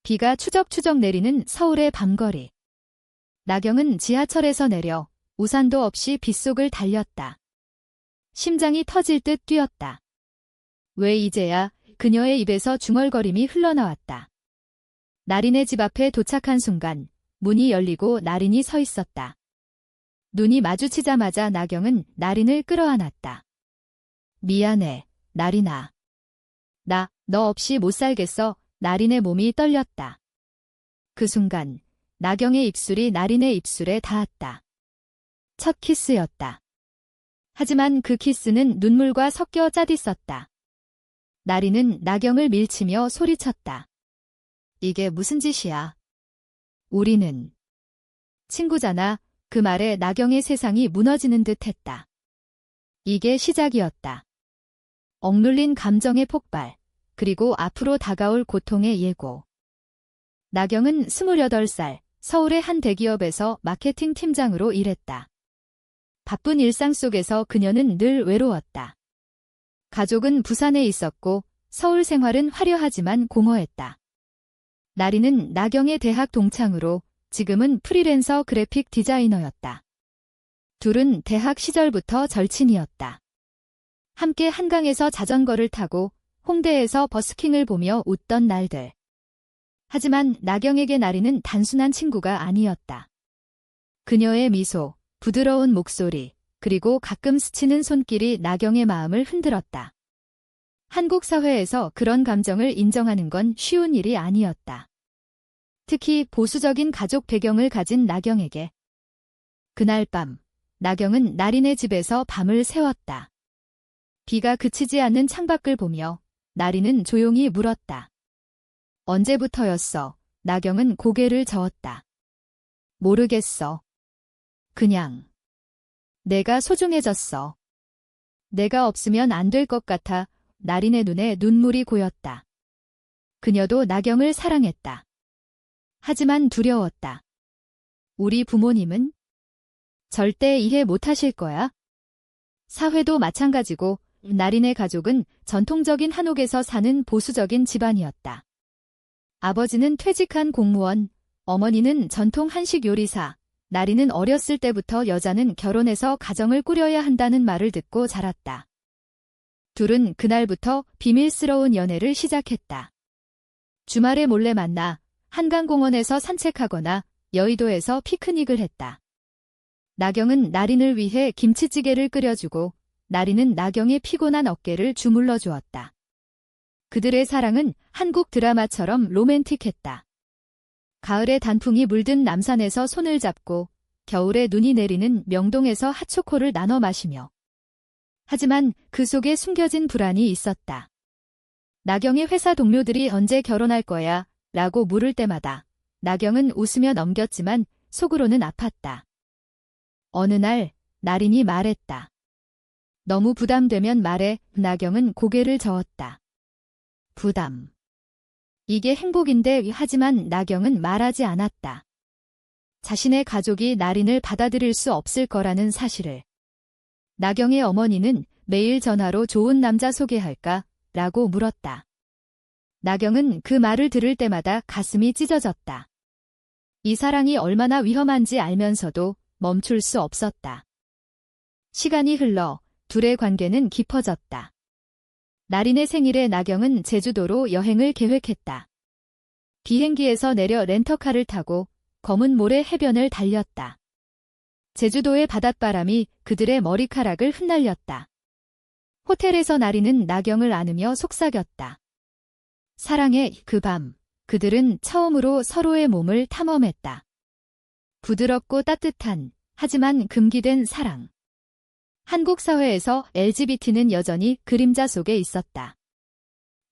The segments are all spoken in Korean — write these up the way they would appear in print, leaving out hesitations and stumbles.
비가 추적추적 내리는 서울의 밤거리. 나경은 지하철에서 내려 우산도 없이 빗속을 달렸다. 심장이 터질 듯 뛰었다. 왜 이제야 그녀의 입에서 중얼거림이 흘러나왔다. 나린의 집 앞에 도착한 순간 문이 열리고 나린이 서 있었다. 눈이 마주치자마자 나경은 나린을 끌어안았다. 미안해, 나린아. 너 없이 못 살겠어. 나린의 몸이 떨렸다. 그 순간 나경의 입술이 나린의 입술에 닿았다. 첫 키스였다. 하지만 그 키스는 눈물과 섞여 짠있었다. 나린은 나경을 밀치며 소리쳤다. 이게 무슨 짓이야? 우리는 친구잖아. 그 말에 나경의 세상이 무너지는 듯 했다. 이게 시작이었다. 억눌린 감정의 폭발, 그리고 앞으로 다가올 고통의 예고. 나경은 28살, 서울의 한 대기업에서 마케팅 팀장으로 일했다. 바쁜 일상 속에서 그녀는 늘 외로웠다. 가족은 부산에 있었고 서울 생활은 화려하지만 공허했다. 나린은 나경의 대학 동창으로 지금은 프리랜서 그래픽 디자이너였다. 둘은 대학 시절부터 절친이었다. 함께 한강에서 자전거를 타고 홍대에서 버스킹을 보며 웃던 날들. 하지만 나경에게 나린은 단순한 친구가 아니었다. 그녀의 미소, 부드러운 목소리, 그리고 가끔 스치는 손길이 나경의 마음을 흔들었다. 한국 사회에서 그런 감정을 인정하는 건 쉬운 일이 아니었다. 특히 보수적인 가족 배경을 가진 나경에게. 그날 밤, 나경은 나린의 집에서 밤을 새웠다. 비가 그치지 않는 창밖을 보며 나린은 조용히 물었다. 언제부터였어? 나경은 고개를 저었다. 모르겠어. 그냥. 내가 소중해졌어. 내가 없으면 안 될 것 같아. 나린의 눈에 눈물이 고였다. 그녀도 나경을 사랑했다. 하지만 두려웠다. 우리 부모님은? 절대 이해 못하실 거야. 사회도 마찬가지고 나린의 가족은 전통적인 한옥에서 사는 보수적인 집안이었다. 아버지는 퇴직한 공무원, 어머니는 전통 한식 요리사, 나린은 어렸을 때부터 여자는 결혼해서 가정을 꾸려야 한다는 말을 듣고 자랐다. 둘은 그날부터 비밀스러운 연애를 시작했다. 주말에 몰래 만나 한강공원에서 산책하거나 여의도에서 피크닉을 했다. 나경은 나린을 위해 김치찌개를 끓여주고 나린은 나경의 피곤한 어깨를 주물러 주었다. 그들의 사랑은 한국 드라마처럼 로맨틱했다. 가을에 단풍이 물든 남산에서 손을 잡고 겨울에 눈이 내리는 명동에서 핫초코를 나눠 마시며. 하지만 그 속에 숨겨진 불안이 있었다. 나경의 회사 동료들이 언제 결혼할 거야? 라고 물을 때마다 나경은 웃으며 넘겼지만 속으로는 아팠다. 어느 날 나린이 말했다. 너무 부담되면 말해. 나경은 고개를 저었다. 부담. 이게 행복인데. 하지만 나경은 말하지 않았다. 자신의 가족이 나린을 받아들일 수 없을 거라는 사실을. 나경의 어머니는 매일 전화로 좋은 남자 소개할까? 라고 물었다. 나경은 그 말을 들을 때마다 가슴이 찢어졌다. 이 사랑이 얼마나 위험한지 알면서도 멈출 수 없었다. 시간이 흘러 둘의 관계는 깊어졌다. 나린의 생일에 나경은 제주도로 여행을 계획했다. 비행기에서 내려 렌터카를 타고 검은 모래 해변을 달렸다. 제주도의 바닷바람이 그들의 머리카락을 흩날렸다. 호텔에서 나린은 나경을 안으며 속삭였다. 사랑의 그 밤, 그들은 처음으로 서로의 몸을 탐험했다. 부드럽고 따뜻한, 하지만 금기된 사랑. 한국 사회에서 LGBT는 여전히 그림자 속에 있었다.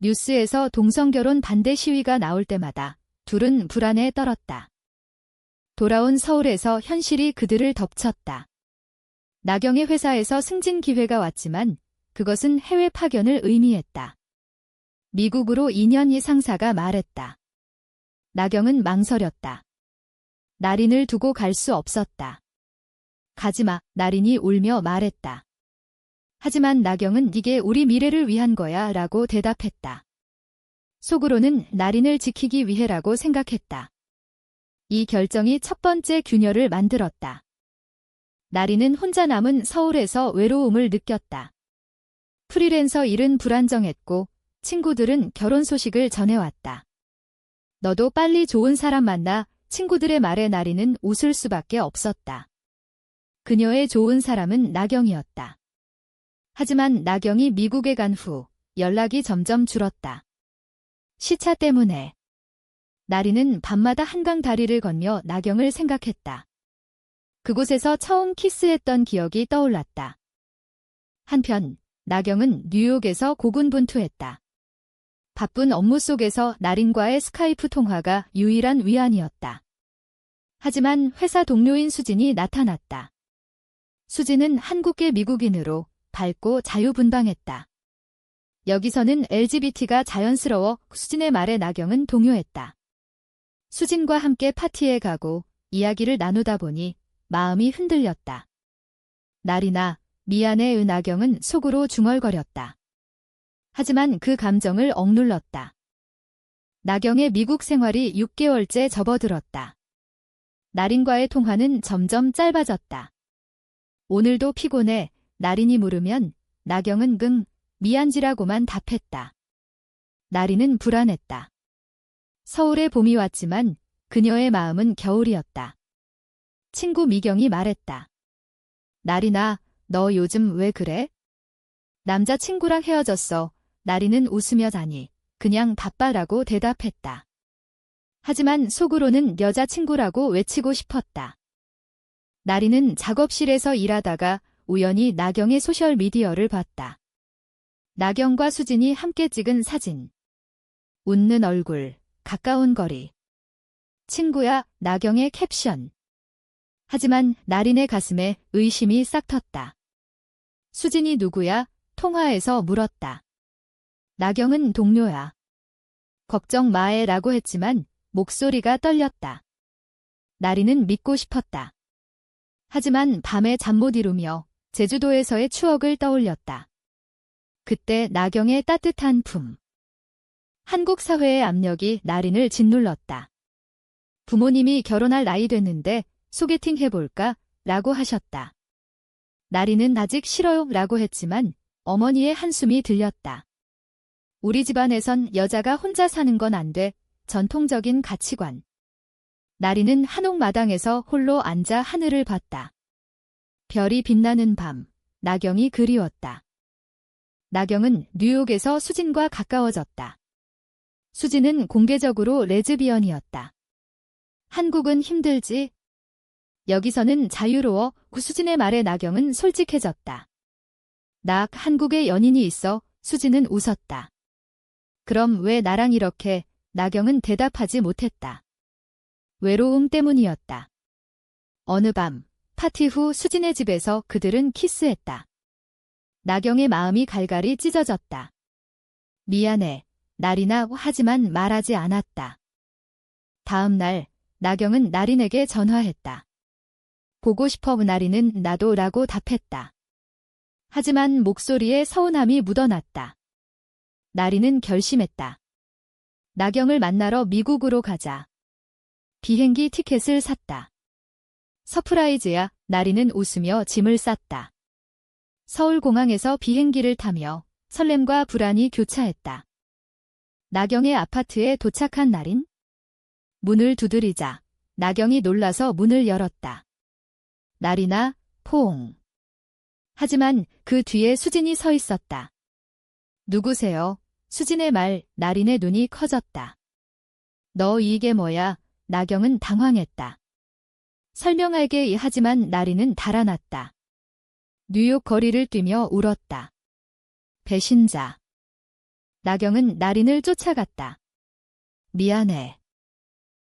뉴스에서 동성결혼 반대 시위가 나올 때마다 둘은 불안에 떨었다. 돌아온 서울에서 현실이 그들을 덮쳤다. 나경의 회사에서 승진 기회가 왔지만 그것은 해외 파견을 의미했다. 미국으로 2년 이 상사가 말했다. 나경은 망설였다. 나린을 두고 갈 수 없었다. 가지마, 나린이 울며 말했다. 하지만 나경은 이게 우리 미래를 위한 거야 라고 대답했다. 속으로는 나린을 지키기 위해라고 생각했다. 이 결정이 첫 번째 균열을 만들었다. 나린은 혼자 남은 서울에서 외로움을 느꼈다. 프리랜서 일은 불안정했고 친구들은 결혼 소식을 전해왔다. 너도 빨리 좋은 사람 만나. 친구들의 말에 나린은 웃을 수밖에 없었다. 그녀의 좋은 사람은 나경이었다. 하지만 나경이 미국에 간 후 연락이 점점 줄었다. 시차 때문에. 나린은 밤마다 한강 다리를 건너 나경을 생각했다. 그곳에서 처음 키스했던 기억이 떠올랐다. 한편 나경은 뉴욕에서 고군분투했다. 바쁜 업무 속에서 나린과의 스카이프 통화가 유일한 위안이었다. 하지만 회사 동료인 수진이 나타났다. 수진은 한국계 미국인으로 밝고 자유분방했다. 여기서는 LGBT가 자연스러워. 수진의 말에 나경은 동요했다. 수진과 함께 파티에 가고 이야기를 나누다 보니 마음이 흔들렸다. 나린아, 미안해. 나경은 속으로 중얼거렸다. 하지만 그 감정을 억눌렀다. 나경의 미국 생활이 6개월째 접어들었다. 나린과의 통화는 점점 짧아졌다. 오늘도 피곤해. 나린이 물으면 나경은 미안지라고만 답했다. 나린은 불안했다. 서울에 봄이 왔지만 그녀의 마음은 겨울이었다. 친구 미경이 말했다. 나린아, 너 요즘 왜 그래? 남자친구랑 헤어졌어. 나린은 웃으며 다니. 그냥 바빠라고 대답했다. 하지만 속으로는 여자친구라고 외치고 싶었다. 나린은 작업실에서 일하다가 우연히 나경의 소셜미디어를 봤다. 나경과 수진이 함께 찍은 사진. 웃는 얼굴, 가까운 거리. 친구야, 나경의 캡션. 하지만 나린의 가슴에 의심이 싹 텄다. 수진이 누구야? 통화에서 물었다. 나경은 동료야. 걱정 마에 라고 했지만 목소리가 떨렸다. 나린은 믿고 싶었다. 하지만 밤에 잠 못 이루며 제주도에서의 추억을 떠올렸다. 그때 나경의 따뜻한 품. 한국 사회의 압력이 나린을 짓눌렀다. 부모님이 결혼할 나이 됐는데 소개팅 해볼까? 라고 하셨다. 나린은 아직 싫어요 라고 했지만 어머니의 한숨이 들렸다. 우리 집안에선 여자가 혼자 사는 건 안 돼. 전통적인 가치관. 나린은 한옥마당에서 홀로 앉아 하늘을 봤다. 별이 빛나는 밤, 나경이 그리웠다. 나경은 뉴욕에서 수진과 가까워졌다. 수진은 공개적으로 레즈비언이었다. 한국은 힘들지? 여기서는 자유로워. 수진의 말에 나경은 솔직해졌다. 나 한국에 연인이 있어. 수진은 웃었다. 그럼 왜 나랑 이렇게? 나경은 대답하지 못했다. 외로움 때문이었다. 어느 밤, 파티 후 수진의 집에서 그들은 키스했다. 나경의 마음이 갈갈이 찢어졌다. 미안해, 나린아. 하지만 말하지 않았다. 다음 날, 나경은 나린에게 전화했다. 보고 싶어. 나린은 나도 라고 답했다. 하지만 목소리에 서운함이 묻어났다. 나린은 결심했다. 나경을 만나러 미국으로 가자. 비행기 티켓을 샀다. 서프라이즈야. 나린은 웃으며 짐을 쌌다. 서울공항에서 비행기를 타며 설렘과 불안이 교차했다. 나경의 아파트에 도착한 나린. 문을 두드리자 나경이 놀라서 문을 열었다. 나린아, 포옹. 하지만 그 뒤에 수진이 서 있었다. 누구세요? 수진의 말, 나린의 눈이 커졌다. 너 이게 뭐야? 나경은 당황했다. 설명할게. 하지만 나린은 달아났다. 뉴욕 거리를 뛰며 울었다. 배신자. 나경은 나린을 쫓아갔다. 미안해.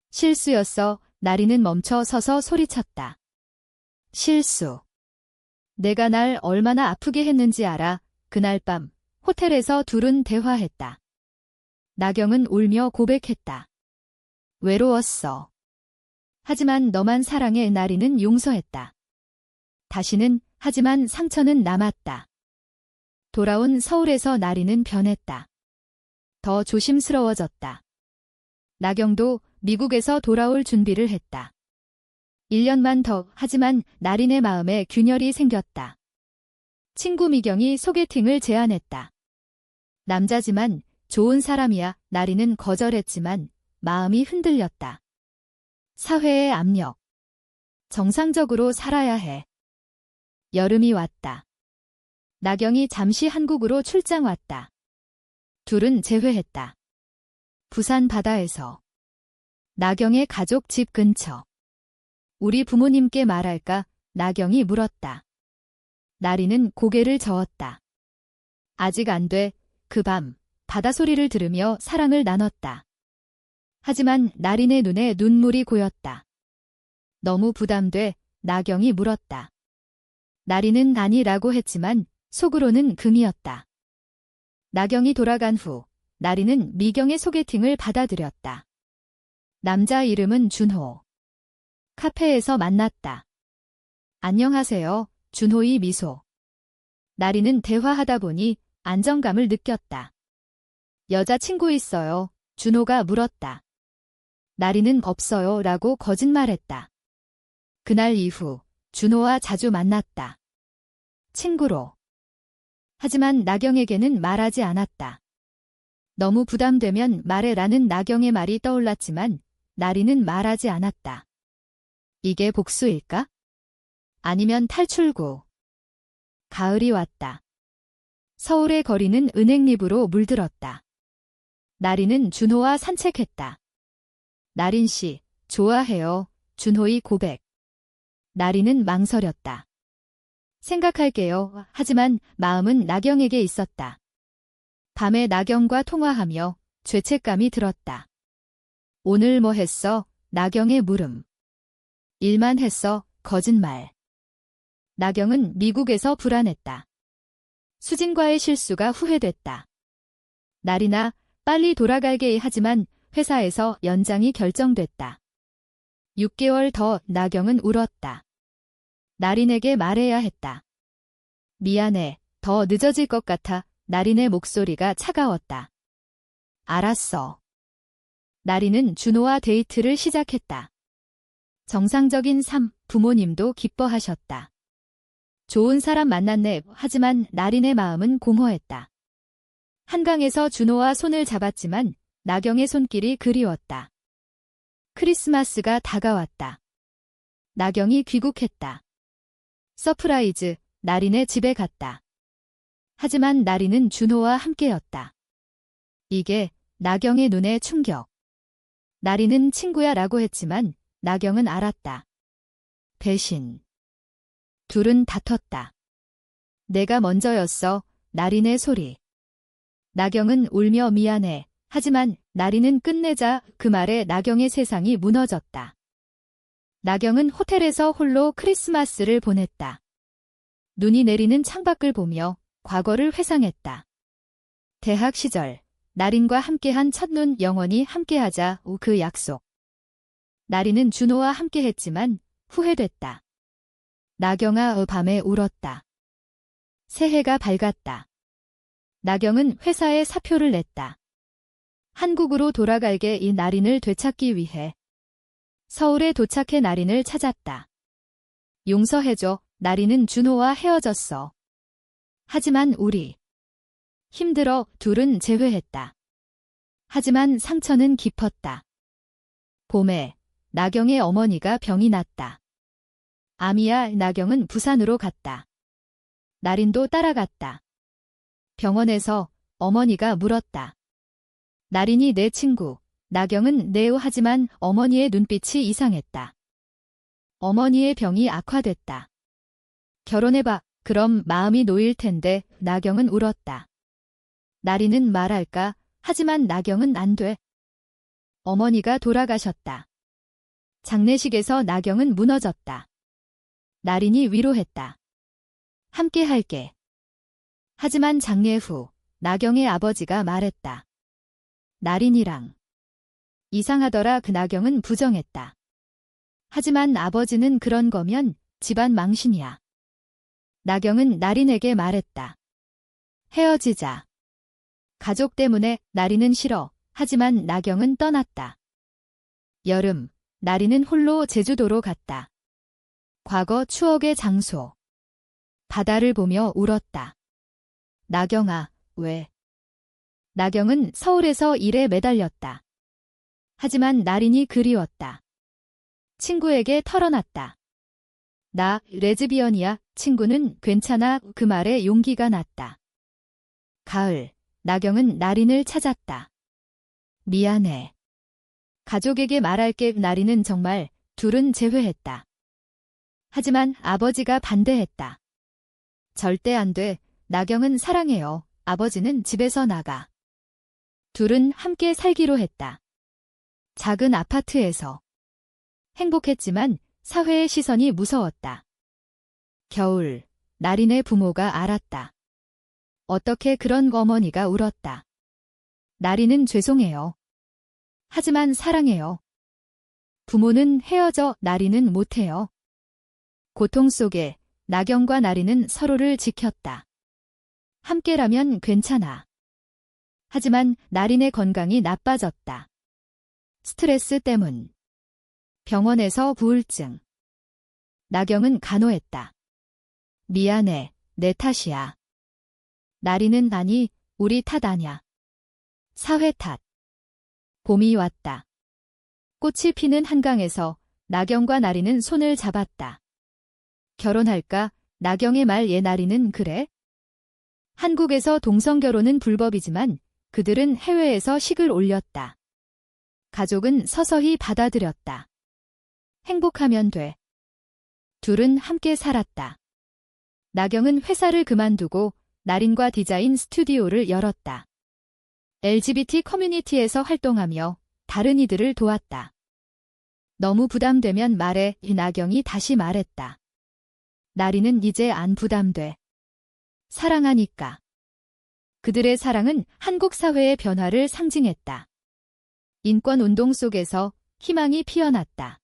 실수였어. 나린은 멈춰 서서 소리쳤다. 실수. 내가 날 얼마나 아프게 했는지 알아. 그날 밤 호텔에서 둘은 대화했다. 나경은 울며 고백했다. 외로웠어. 하지만 너만 사랑해. 나린은 용서했다. 다시는. 하지만 상처는 남았다. 돌아온 서울에서 나린은 변했다. 더 조심스러워졌다. 나경도 미국에서 돌아올 준비를 했다. 1년만 더. 하지만 나린의 마음에 균열이 생겼다. 친구 미경이 소개팅을 제안했다. 남자지만 좋은 사람이야. 나린은 거절했지만 마음이 흔들렸다. 사회의 압력. 정상적으로 살아야 해. 여름이 왔다. 나경이 잠시 한국으로 출장 왔다. 둘은 재회했다. 부산 바다에서. 나경의 가족 집 근처. 우리 부모님께 말할까? 나경이 물었다. 나린은 고개를 저었다. 아직 안 돼. 그 밤 바다 소리를 들으며 사랑을 나눴다. 하지만 나린의 눈에 눈물이 고였다. 너무 부담돼. 나경이 물었다. 나린은 아니라고 했지만 속으로는 금이었다. 나경이 돌아간 후 나린은 미경의 소개팅을 받아들였다. 남자 이름은 준호. 카페에서 만났다. 안녕하세요. 준호의 미소. 나린은 대화하다 보니 안정감을 느꼈다. 여자친구 있어요? 준호가 물었다. 나린은 없어요 라고 거짓말했다. 그날 이후 준호와 자주 만났다. 친구로. 하지만 나경에게는 말하지 않았다. 너무 부담되면 말해라는 나경의 말이 떠올랐지만 나린은 말하지 않았다. 이게 복수일까? 아니면 탈출구. 가을이 왔다. 서울의 거리는 은행잎으로 물들었다. 나린은 준호와 산책했다. 나린 씨, 좋아해요. 준호의 고백. 나린은 망설였다. 생각할게요. 하지만 마음은 나경에게 있었다. 밤에 나경과 통화하며 죄책감이 들었다. 오늘 뭐 했어? 나경의 물음. 일만 했어. 거짓말. 나경은 미국에서 불안했다. 수진과의 실수가 후회됐다. 나린아, 빨리 돌아갈게. 하지만 회사에서 연장이 결정됐다. 6개월 더. 나경은 울었다. 나린에게 말해야 했다. 미안해. 더 늦어질 것 같아. 나린의 목소리가 차가웠다. 알았어. 나린은 준호와 데이트를 시작했다. 정상적인 삶, 부모님도 기뻐하셨다. 좋은 사람 만났네. 하지만 나린의 마음은 공허했다. 한강에서 준호와 손을 잡았지만 나경의 손길이 그리웠다. 크리스마스가 다가왔다. 나경이 귀국했다. 서프라이즈, 나린의 집에 갔다. 하지만 나린은 준호와 함께였다. 이게 나경의 눈에 충격. 나린은 친구야 라고 했지만 나경은 알았다. 배신. 둘은 다퉜다. 내가 먼저였어. 나린의 소리. 나경은 울며 미안해. 하지만 나린은 끝내자. 그 말에 나경의 세상이 무너졌다. 나경은 호텔에서 홀로 크리스마스를 보냈다. 눈이 내리는 창밖을 보며 과거를 회상했다. 대학 시절, 나린과 함께한 첫눈 영원히 함께하자. 그 약속. 나린은 준호와 함께했지만 후회됐다. 나경아 밤에 울었다. 새해가 밝았다. 나경은 회사에 사표를 냈다. 한국으로 돌아갈게. 이 나린을 되찾기 위해. 서울에 도착해 나린을 찾았다. 용서해줘. 나린은 준호와 헤어졌어. 하지만 우리. 힘들어. 둘은 재회했다. 하지만 상처는 깊었다. 봄에 나경의 어머니가 병이 났다. 암이야. 나경은 부산으로 갔다. 나린도 따라갔다. 병원에서 어머니가 물었다. 나린이 내 친구. 나경은 네오. 하지만 어머니의 눈빛이 이상했다. 어머니의 병이 악화됐다. 결혼해봐. 그럼 마음이 놓일 텐데. 나경은 울었다. 나린은 말할까? 하지만 나경은 안 돼. 어머니가 돌아가셨다. 장례식에서 나경은 무너졌다. 나린이 위로했다. 함께 할게. 하지만 장례 후 나경의 아버지가 말했다. 나린이랑. 이상하더라. 그 나경은 부정했다. 하지만 아버지는 그런 거면 집안 망신이야. 나경은 나린에게 말했다. 헤어지자. 가족 때문에 나리는 싫어. 하지만 나경은 떠났다. 여름, 나리는 홀로 제주도로 갔다. 과거 추억의 장소. 바다를 보며 울었다. 나경아, 왜? 나경은 서울에서 일에 매달렸다. 하지만 나린이 그리웠다. 친구에게 털어놨다. 나 레즈비언이야. 친구는 괜찮아. 그 말에 용기가 났다. 가을, 나경은 나린을 찾았다. 미안해. 가족에게 말할게. 나린은 정말 둘은 재회했다. 하지만 아버지가 반대했다. 절대 안 돼. 나경은 사랑해요. 아버지는 집에서 나가. 둘은 함께 살기로 했다. 작은 아파트에서. 행복했지만 사회의 시선이 무서웠다. 겨울, 나린의 부모가 알았다. 어떻게 그런 어머니가 울었다. 나린은 죄송해요. 하지만 사랑해요. 부모는 헤어져 나린은 못해요. 고통 속에 나경과 나린은 서로를 지켰다. 함께라면 괜찮아. 하지만 나린의 건강이 나빠졌다. 스트레스 때문. 병원에서 우울증. 나경은 간호했다. 미안해, 내 탓이야. 나린은 아니, 우리 탓 아냐. 사회 탓. 봄이 왔다. 꽃이 피는 한강에서 나경과 나린은 손을 잡았다. 결혼할까? 나경의 말에 나린은 그래? 한국에서 동성결혼은 불법이지만 그들은 해외에서 식을 올렸다. 가족은 서서히 받아들였다. 행복하면 돼. 둘은 함께 살았다. 나경은 회사를 그만두고 나린과 디자인 스튜디오를 열었다. LGBT 커뮤니티에서 활동하며 다른 이들을 도왔다. 너무 부담되면 말해. 나경이 다시 말했다. 나린은 이제 안 부담돼. 사랑하니까. 그들의 사랑은 한국 사회의 변화를 상징했다. 인권 운동 속에서 희망이 피어났다.